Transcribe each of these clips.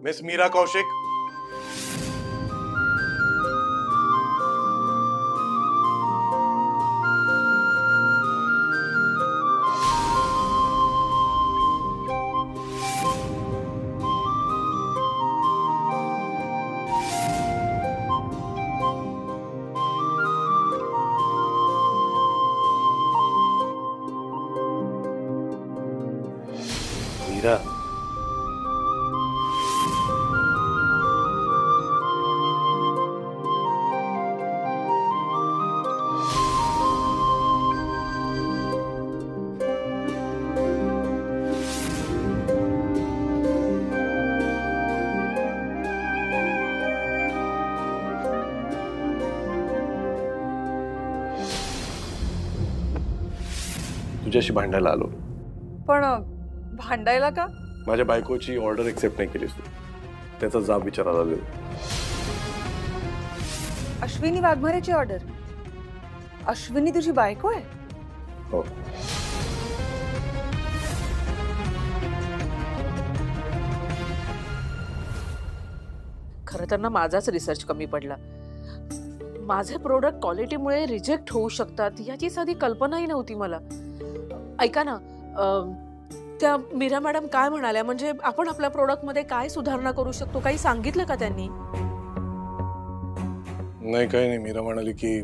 Miss Mira Kaushik, Mira तुझ्याशी भांडायला आलो. पण भांडायला का? माझ्या बायकोची ऑर्डर एक्सेप्ट नाही केलीस तू, त्याचा जाब विचारायला आलो. अश्विनी वाघमारेची ऑर्डर? अश्विनी तुझी बायको आहे? हो. खरं तर ना माझाच रिसर्च कमी पडला. माझे प्रोडक्ट क्वालिटीमुळे रिजेक्ट होऊ शकतात याची साधी कल्पनाही नव्हती मला. ऐका ना, त्या मीरा मॅडम काय म्हणाल्या, म्हणजे आपण आपल्या प्रोडक्ट मध्ये काय सुधारणा करू शकतो, काही सांगितलं का त्यांनी? नाही, काही नाही. मीरा म्हणाली की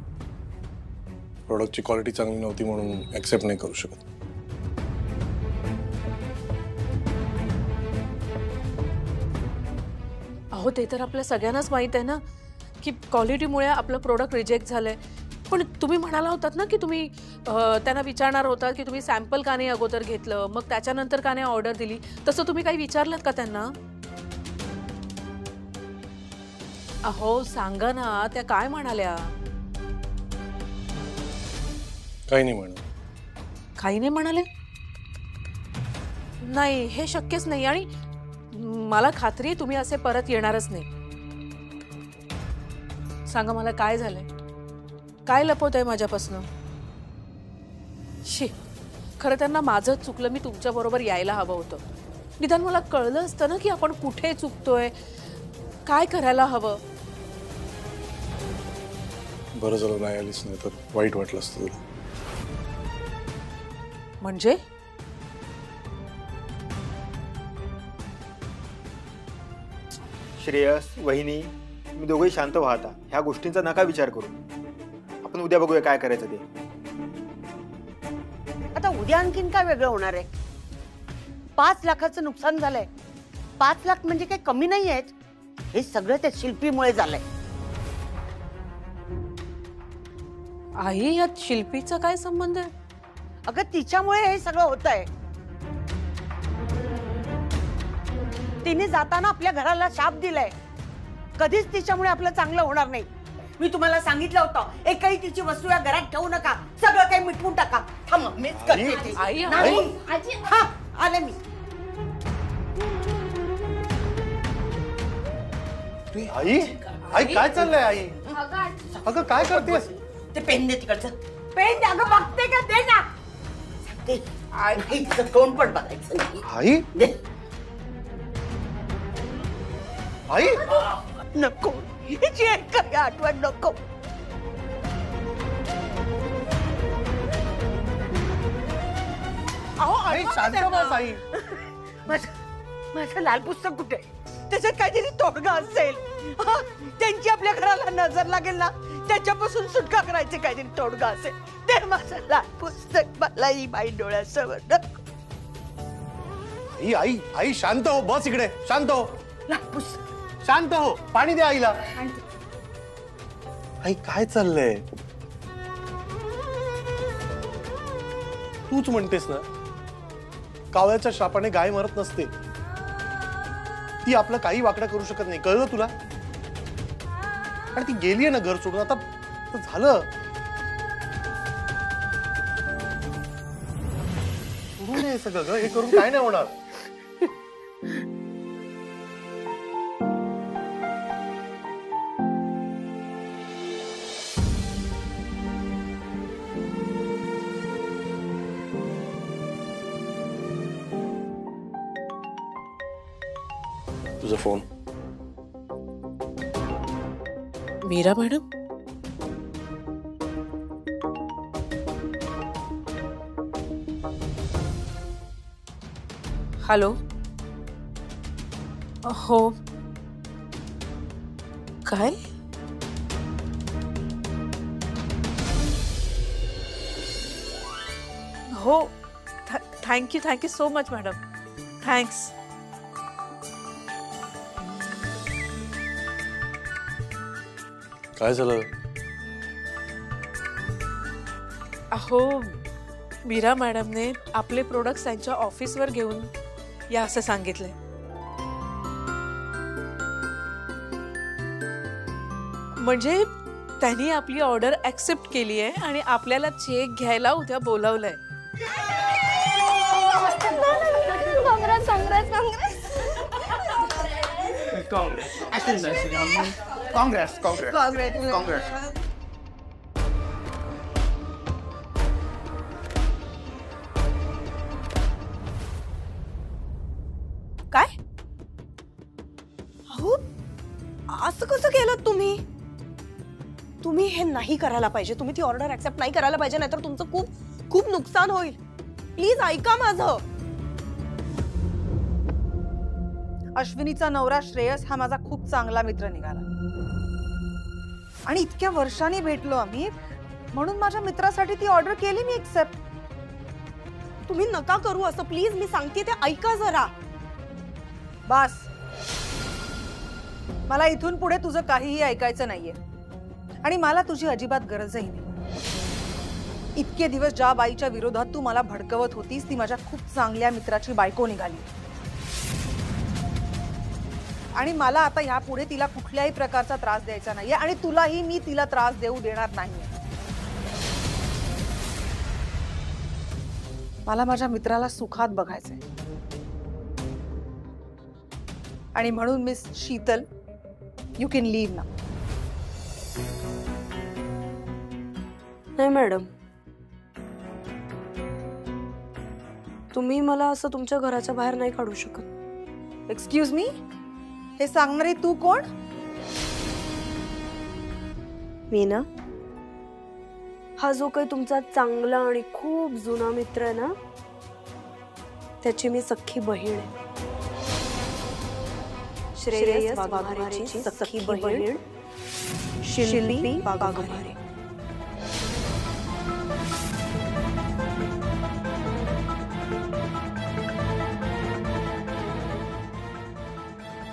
प्रोडक्टची क्वालिटी चांगली नव्हती म्हणून ऍक्सेप्ट नाही करू शकत. अहो, ते तर आपल्या सगळ्यांनाच माहित आहे ना की क्वालिटीमुळे आपलं प्रोडक्ट रिजेक्ट झालंय. पण तुम्ही म्हणाला होतात ना की तुम्ही त्यांना विचारणार होता की तुम्ही सॅम्पल का नाही अगोदर घेतलं, मग त्याच्यानंतर का नाही ऑर्डर दिली. तसं तुम्ही काही विचारलं का त्यांना? अहो सांगा ना, त्या काय म्हणाल्या? काही नाही म्हणाले. काही नाही म्हणाले? नाही, हे शक्यच नाही. आणि मला खात्री आहे तुम्ही असे परत येणारच नाही. सांगा मला काय झालंय, काय लपवत आहे माझ्यापासून? शी, खरं त्यांना माझं चुकलं. मी तुमच्या बरोबर यायला हवं होतं. निदान मला कळलं असतं ना की आपण कुठे चुकतोय, काय करायला हवं. बरं झालं नाही आलीच, नाही तर वाईट वाटलं असतं तुला. म्हणजे श्रेयस, वहिनी, तुम्ही दोघेही शांत व्हा आता. ह्या गोष्टींचा नका विचार करू. आपण उद्या बघूया काय करायचं ते. आता उद्या आणखीन काय वेगळं होणार आहे? 5 लाखाचं नुकसान झालंय. 5 लाख म्हणजे काही कमी नाही आहेत. हे सगळं त्या शिल्पीमुळे झालंय. आई, यात शिल्पीचा काय संबंध आहे? अगं, तिच्यामुळे हे सगळं होत आहे. तिने जाताना आपल्या घराला शाप दिलाय. कधीच तिच्यामुळे आपलं चांगलं होणार नाही. मी तुम्हाला सांगितलं होतं, एकही तिची वस्तू या घरात ठेवू नका. सगळं काही मिटवून टाका. थांब, मीच करते ते. आई, नाही, हा, आले मी. आई, आई काय चाललंय? आई, अगं काय करतेस? ते पेन दे तिकडचं. पेन दे. अगं बघते का? दे ना. सांगते. आईचं तोंड पण बघायचं नाही. आई, दे. आई, नको, हिची काही आठवण नको. अहो आई, शांत बस आई. माझं लाल पुस्तक कुठे? त्याच्यात काहीतरी तोडगा असेल. त्यांची आपल्या घराला नजर लागेल ना, त्याच्यापासून सुटका करायचे काहीतरी तोडगा असेल. ते माझं लाल पुस्तक मला ही बाई डोळ्यासमोर. आई, आई, आई शांत हो. बस इकडे. शांत हो. लाल पुस्तक. शांत हो. पाणी द्या आईला. आई काय चाललंय? तूच म्हणतेस ना, कावळ्याच्या शापाने गाय मरत नसते. ती आपलं काही वाकडं करू शकत नाही. कळलं तुला? आणि ती गेलीये ना घर सोडून. आता झालं. सोडून दे सगळं ग. हे करून काय नाही होणार. तुझा फोन. Mira madam, hello. हो. काय? हो, thank you so much madam. Thanks. काय झालं? अहो, मीरा मॅडमने आपले प्रोडक्ट्स त्यांच्या ऑफिसवर घेऊन या असं सांगितलंय. म्हणजे त्यांनी आपली ऑर्डर ऍक्सेप्ट केली आहे आणि आपल्याला चेक घ्यायला उद्या बोलावलंय. काय? अहो, असं कसं केलं तुम्ही? तुम्ही हे नाही करायला पाहिजे. तुम्ही ती ऑर्डर ऍक्सेप्ट नाही करायला पाहिजे, नाहीतर तुमचं खूप खूप नुकसान होईल. प्लीज ऐका माझं. अश्विनीचा नवरा श्रेयस हा माझा खूप चांगला मित्र निघाला आणि इतक्या वर्षांनी भेटलो आम्ही, म्हणून माझ्या मित्रासाठी ती ऑर्डर केली मी एक्सेप्ट. तुम्ही नका करू असं, प्लीज. मी सांगते ते ऐका जरा. बस, मला इथून पुढे तुझं काहीही ऐकायचं नाहीये आणि मला तुझी अजिबात गरजही नाही. इतके दिवस ज्या बाईच्या विरोधात तू मला भडकवत होतीस ती माझ्या खूप चांगल्या मित्राची बायको निघाली आणि मला आता ह्यापुढे तिला कुठल्याही प्रकारचा त्रास द्यायचा नाहीये आणि तुलाही मी तिला त्रास देऊ देणार नाहीये. मला माझ्या मित्राला सुखात बघायचंय आणि म्हणून miss Sheetal, you can leave now. नाही मॅडम, तुम्ही मला असं तुमच्या घराच्या बाहेर नाही काढू शकत. एक्सक्यूज मी, हे सांगणारी तू कोण? मी ना, हा जो काही तुमचा चांगला आणि खूप जुना मित्र आहे ना, त्याची मी सख्खी बहीण आहे. श्रेयस वाघमारेची सख्खी बहीण शिल्पी वाघमारे.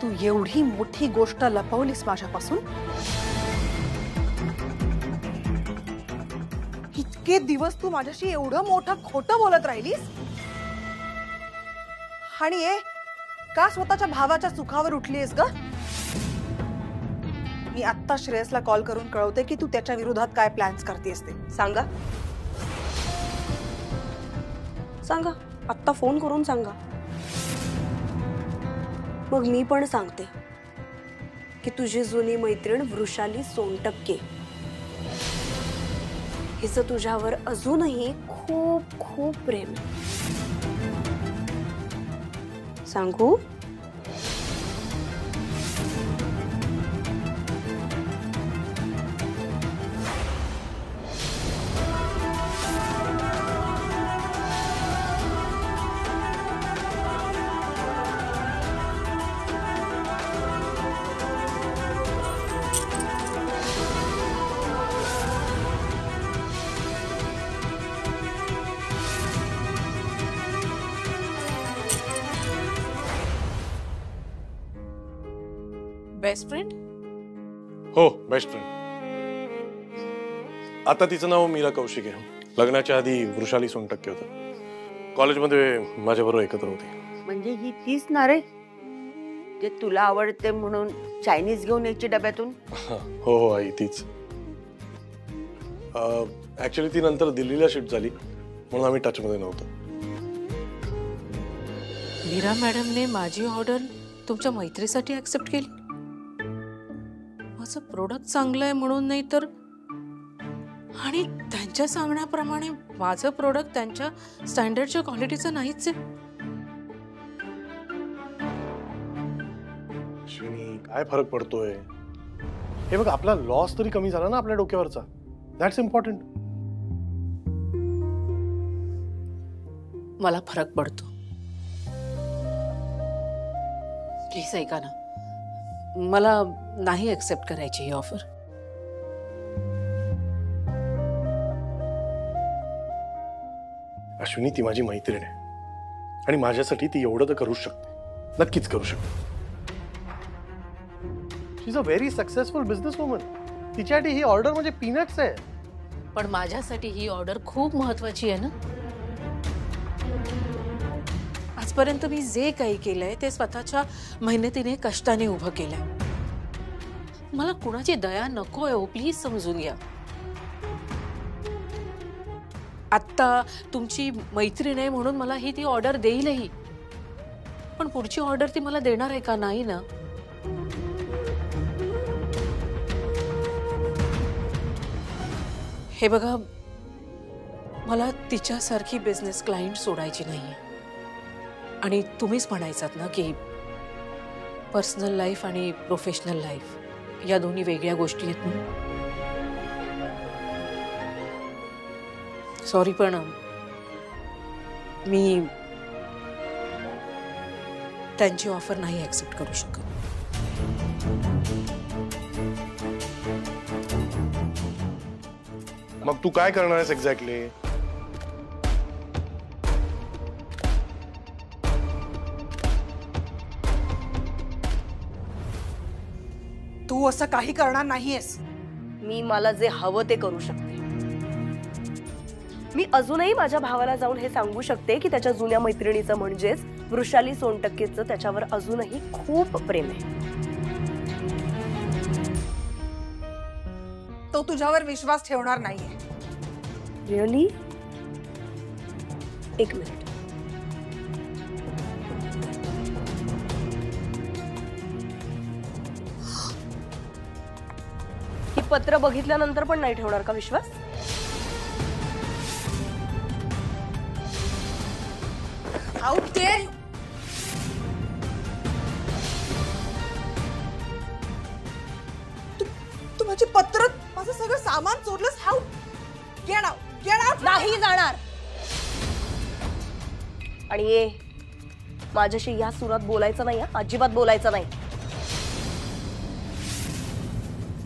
तू एवढी मोठी गोष्ट लपवलीस माझ्यापासून? इतके दिवस तू माझ्याशी एवढं मोठं खोटं बोलत राहिलीस आणि का स्वतःच्या भावाच्या सुखावर उठलीस ग? मी आत्ता श्रेयसला कॉल करून कळवते की तू त्याच्या विरोधात काय प्लॅन्स करतेस ते. सांगा सांगा, आत्ता फोन करून सांगा. मग मी पण सांगते की तुझी जुनी मैत्रीण वृषाली सोनटक्के हिचं तुझ्यावर अजूनही खूप खूप प्रेम आहे. सांगू? Best friend? हो, बेस्ट फ्रेंड. आता तिचं नाव मीरा कौशिक आहे. लग्नाच्या आधी वृषाली सोनटक्के होतं. कॉलेजमध्ये माझ्याबरोबर एकत्र होती. म्हणजे ही तीच ना रे जे तुला आवडते म्हणून चायनीज घेऊन यायची डब्यातून? हो हो आई, तीच. ऍक्च्युली ती नंतर दिल्लीला शिफ्ट झाली म्हणून आम्ही टचमध्ये नव्हतो. मीरा मॅडमने माझी ऑर्डर तुमच्या मैत्रीसाठी ऍक्सेप्ट केली? माझं प्रोडक्ट चांगलं आहे म्हणून नाही तर, आणि त्यांच्या सांगण्याप्रमाणे माझं प्रोडक्ट त्यांच्या स्टँडर्डच्या क्वालिटीचं नाहीच आहे. नाही, काय फरक पडतोय? हे बघ, आपला लॉस तरी कमी झाला ना आपल्या डोक्यावरचा. That's important. मला फरक पडतो. प्लीज ऐका ना, मला नाही एक्सेप्ट करायची ही ऑफर. अश्विनी, ती माझी मैत्रीण आहे आणि माझ्यासाठी ती एवढं तर करूच शकते, नक्कीच करू शकते. She is a very successful business woman. तिच्यासाठी ही ऑर्डर म्हणजे पीनट्स आहे. पण माझ्यासाठी ही ऑर्डर खूप महत्वाची आहे ना. आजपर्यंत मी जे काही केलंय ते स्वतःच्या मेहनतीने, कष्टाने उभं केलंय. मला कुणाची दया नकोय हो, प्लीज समजून घ्या. आत्ता तुमची मैत्रीण आहे म्हणून मला ही ती ऑर्डर देईलही, पण पुढची ऑर्डर ती मला देणार आहे का? नाही ना. हे बघा, मला तिच्यासारखी बिझनेस क्लायंट सोडायची नाहीये. आणि तुम्हीच म्हणायचात ना की पर्सनल लाईफ आणि प्रोफेशनल लाईफ या दोन्ही वेगळ्या गोष्टी आहेत म्हणून. सॉरी, पण मी त्यांची ऑफर नाही ऍक्सेप्ट करू शकत. मग तू काय करणार आहेस एक्झॅक्टली? तू असं काही करणार नाहीयेस. मी मला जे हवं ते करू शकते. मी अजूनही माझ्या भावाला जाऊन हे सांगू शकते की त्याच्या जुन्या मैत्रिणीचं म्हणजेच वृषाली सोनटक्केचं त्याच्यावर अजूनही खूप प्रेम आहे. तो तुझ्यावर विश्वास ठेवणार नाहीये. रिअली? एक मिनिट. ही पत्र बघितल्यानंतर पण नाही ठेवणार का विश्वास? How dare you? तू माझी पत्र, माझं सगळं सामान चोरलंस. How? Get out, get out. नाही जाणार. आणि ये माझ्याशी या सुरात बोलायचं नाही, अजिबात बोलायचं नाही.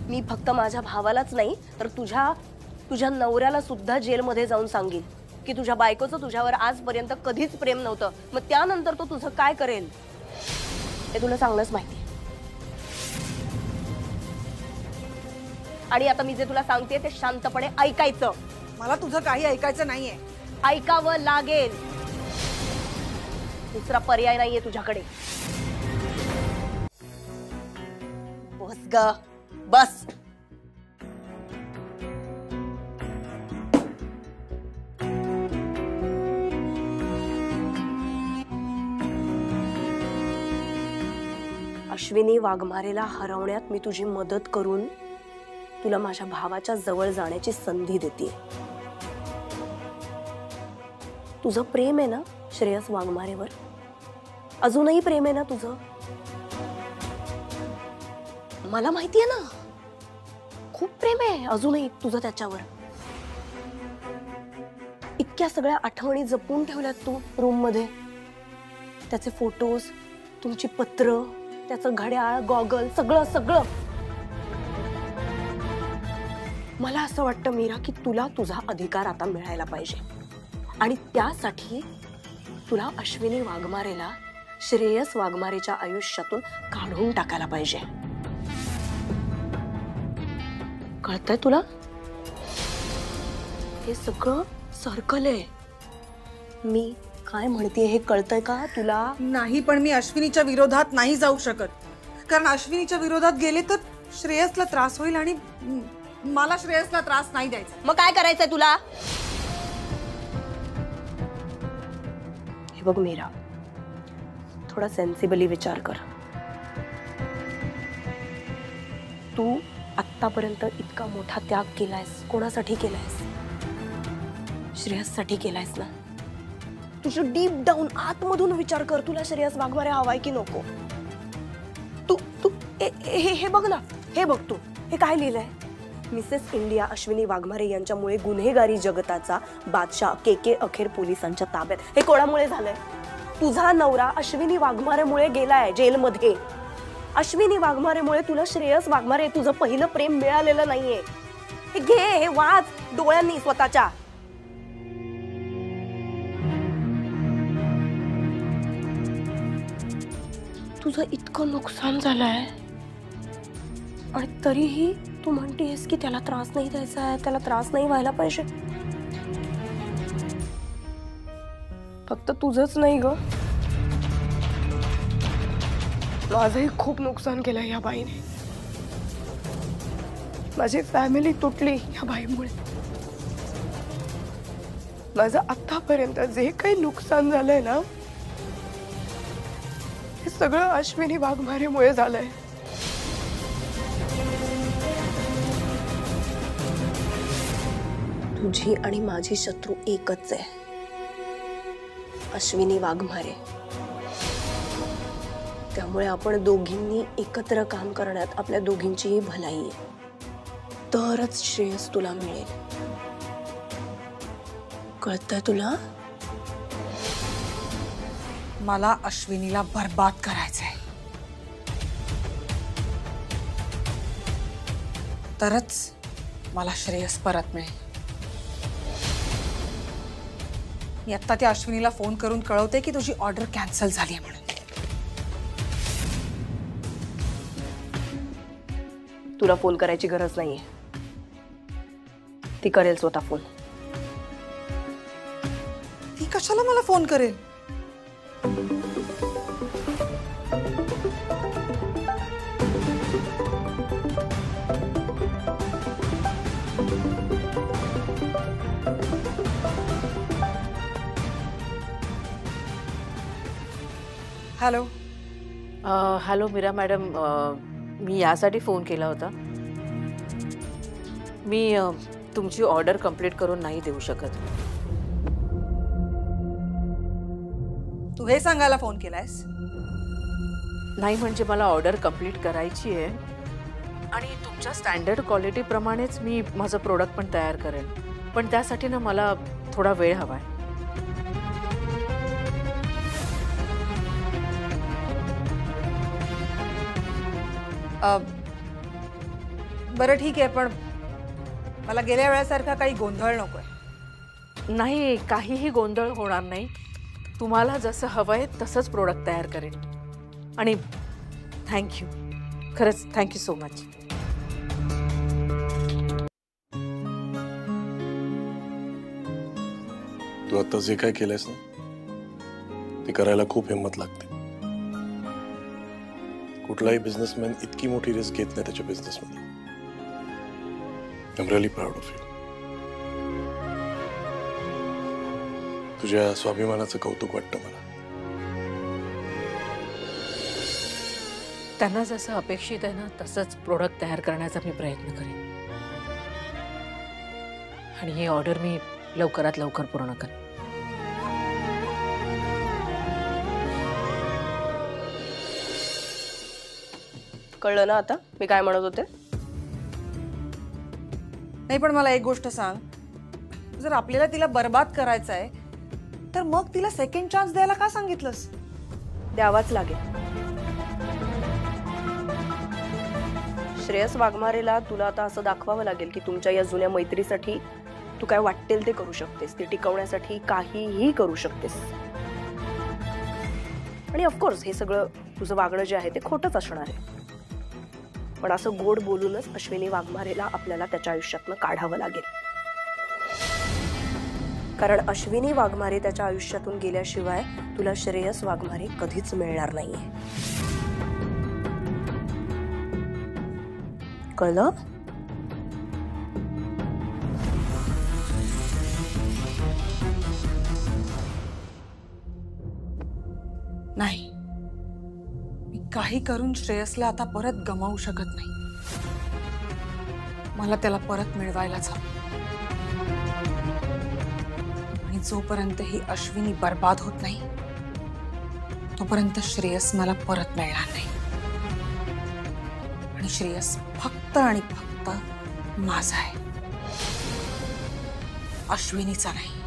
मी फक्त माझ्या भावालाच नाही तर तुझ्या नवऱ्याला सुद्धा जेलमध्ये जाऊन सांगेन की तुझ्या बायकोचं तुझ्यावर आजपर्यंत कधीच प्रेम नव्हतं. मग त्यानंतर तो तुझं काय करेल हे तुला चांगलंच माहिती. आणि आता मी जे तुला सांगते ते शांतपणे ऐकायचं. मला तुझं काही ऐकायचं नाहीये. ऐकावं लागेल. दुसरा पर्याय नाहीये तुझ्याकडे. बस ग, बस. अश्विनी वाघमारेला हरवण्यात मी तुझी मदत करून तुला माझ्या भावाच्या जवळ जाण्याची संधी देते. तुझं प्रेम आहे ना श्रेयस वाघमारेवर? अजूनही प्रेम आहे ना तुझं? मला माहितीये ना, खूप प्रेम आहे अजूनही तुझं त्याच्यावर. इतक्या सगळ्या आठवणी जपून ठेवल्यात तू रूम मध्ये. त्याचे फोटोज, तुमची पत्र, त्याचं घड्याळ, गॉगल, सगळं सगळं. मला असं वाटतं मीरा की तुला तुझा अधिकार आता मिळायला पाहिजे. आणि त्यासाठी तुला अश्विनी वाघमारेला श्रेयस वाघमारेच्या आयुष्यातून काढून टाकायला पाहिजे. कळतंय तुला? हे सगळं सर्कल आहे. मी काय म्हणते हे कळतंय का तुला? नाही, पण मी अश्विनीच्या विरोधात नाही जाऊ शकत. कारण अश्विनीच्या विरोधात गेले तर श्रेयसला त्रास होईल आणि मला श्रेयसला त्रास नाही द्यायचा. मग काय करायचंय तुला? हे बघ मीरा, थोडा सेन्सिबली विचार कर. तू आतापर्यंत इतका मोठा त्याग केलायस, कोणासाठी केलायस? श्रेयससाठी केलायस ना? तुझं डीप डाऊन आतमधून विचार कर, तुला श्रेयस वाघमारे हवाय की नको? तू तू हे बघ ना, हे बघ तू, हे काय लिहिलंय? मिसेस इंडिया अश्विनी वाघमारे यांच्यामुळे गुन्हेगारी जगताचा बादशाह के अखेर पोलिसांच्या ताब्यात. हे कोणामुळे झालंय? तुझा नवरा अश्विनी वाघमारेमुळे गेलाय जेलमध्ये. अश्विनी वाघमारेमुळे तुला श्रेयस वाघमारे तुझं पहिलं प्रेम मिळालेलं नाहीये. हे घे, हे वाच डोळ्यांनी स्वतःच्या. तुझं इतकं नुकसान झालंय आणि तरीही तू म्हणतेस की त्याला त्रास नाही द्यायचा आहे, त्याला त्रास नाही व्हायला पाहिजे. फक्त तुझंच नाही ग, माझंही खूप नुकसान केलं या बाईने. माझी फॅमिली तुटली या बाईमुळे. माझं आतापर्यंत जे काही नुकसान झालंय ना, हे सगळं अश्विनी वाघमारेमुळे झालंय. तुझी आणि माझी शत्रू एकच आहे, अश्विनी वाघमारे. त्यामुळे आपण दोघींनी एकत्र काम करण्यात आपल्या दोघींचीही भलाई आहे. तरच श्रेयस तुला मिळेल. कळतंय तुला? मला अश्विनीला बर्बाद करायचंय, तरच मला श्रेयस परत मिळेल. मी आता त्या अश्विनीला फोन करून कळवते की तुझी ऑर्डर कॅन्सल झाली आहे म्हणून. तुला फोन करायची गरज नाहीये, ती करेल स्वतः फोन. ती कशाला मला फोन करेल? हॅलो. हॅलो मीरा मॅडम, मी यासाठी फोन केला होता. मी तुमची ऑर्डर कंप्लीट करून नाही देऊ शकत. तू हे सांगायला फोन केलायस? नाही म्हणजे मला ऑर्डर कंप्लीट करायची आहे आणि तुमच्या स्टँडर्ड क्वालिटी प्रमाणेच मी माझं प्रोडक्ट पण तयार करेन. पण त्यासाठी ना मला थोडा वेळ हवा आहे. बरं ठीक आहे, पण मला गेल्या वेळेसारखा काही गोंधळ नकोय. नाही, काहीही गोंधळ होणार नाही. तुम्हाला जसं हवंय तसंच प्रोडक्ट तयार करेन. आणि थँक्यू, खरंच थँक्यू सो मच. तू आता जे काय केलंयस ना, ते करायला खूप हिंमत लागते. कुठलाही बिझनेसमॅन इतकी मोठी रिस्क घेत नाही त्याच्या बिझनेसमध्ये. I am really proud of you. तुझ्या स्वाभिमानाचं कौतुक वाटतं मला. त्यांना जसं अपेक्षित आहे ना तसंच प्रोडक्ट तयार करण्याचा मी प्रयत्न करेन. आणि ही ऑर्डर मी लवकरात लवकर पूर्ण करेन. कळलं ना आता मी काय म्हणत होते? नाही, पण मला एक गोष्ट सांग, जर आपल्याला तिला बर्बाद करायचं आहे तर मग तिला सेकंड चान्स द्यायला का सांगितलंस? द्यावाच लागेल. श्रेयस वाघमारेला तुला आता असं दाखवावं लागेल की तुमच्या या जुन्या मैत्रीसाठी तू काय वाटेल ते करू शकतेस. ती टिकवण्यासाठी काहीही करू शकतेस. आणि ऑफकोर्स हे सगळं तुझं वागणं जे आहे ते खोटंच असणार आहे. पण असं गोड बोलूनच अश्विनी वाघमारेला आपल्याला त्याच्या आयुष्यातनं काढावं लागेल. कारण अश्विनी वाघमारे त्याच्या आयुष्यातून गेल्याशिवाय तुला श्रेयस वाघमारे कधीच मिळणार नाहीये. कळलं? नाही, मी काही करून श्रेयसला आता परत गमावू शकत नाही. मला त्याला परत मिळवायलाच हवं. आणि जोपर्यंत ही अश्विनी बर्बाद होत नाही तोपर्यंत श्रेयस मला परत मिळणार नाही. आणि श्रेयस फक्त आणि फक्त माझा आहे, अश्विनीचा नाही.